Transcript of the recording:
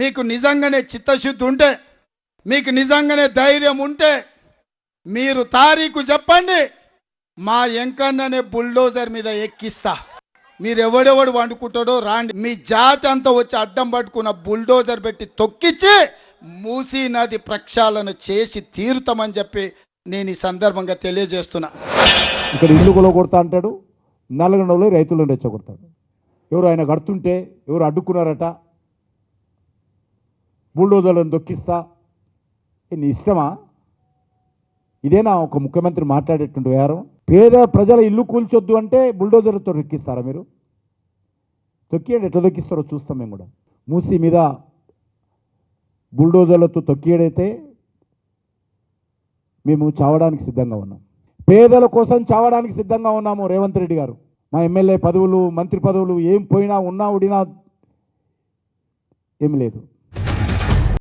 మీకు నిజంగానే చిత్తశుద్ధి ఉంటే, మీకు నిజంగానే ధైర్యం ఉంటే మీరు తారీఖు చెప్పండి, మా ఎంకన్ననే బుల్డోజర్ మీద ఎక్కిస్తా. మీరు ఎవడెవడు వండుకుంటాడో రాండి, మీ జాతి అంతా వచ్చి అడ్డం పట్టుకున్న బుల్డోజర్ పెట్టి తొక్కిచ్చి మూసీ నది ప్రక్షాళన చేసి తీరుతామని చెప్పి నేను ఈ సందర్భంగా తెలియజేస్తున్నా. ఇక్కడ ఇల్లు కొలగొడతా అంటాడు, నల్లగొండలో రైతులను రెచ్చగొడతాడు. ఎవరు ఆయన కడుతుంటే ఎవరు అడ్డుకున్నారట, బుల్డోజర్లను దొక్కిస్తా. నీ ఇష్టమా? ఇదేనా ఒక ముఖ్యమంత్రి మాట్లాడేటువంటి వ్యవహారం? పేద ప్రజల ఇల్లు కూల్చొద్దు అంటే బుల్డోజర్తో దొక్కిస్తారా మీరు? తొక్కియండి, ఎట్లా దొక్కిస్తారో చూస్తాం మేము కూడా. మూసీ మీద బుల్డోజర్లతో తొక్కియడైతే మేము చావడానికి సిద్ధంగా ఉన్నాం. పేదల కోసం చావడానికి సిద్ధంగా ఉన్నాము. రేవంత్ రెడ్డి గారు, మా ఎమ్మెల్యే పదవులు, మంత్రి పదవులు ఏం పోయినా ఉన్నా ఉడినా ఏమి లేదు.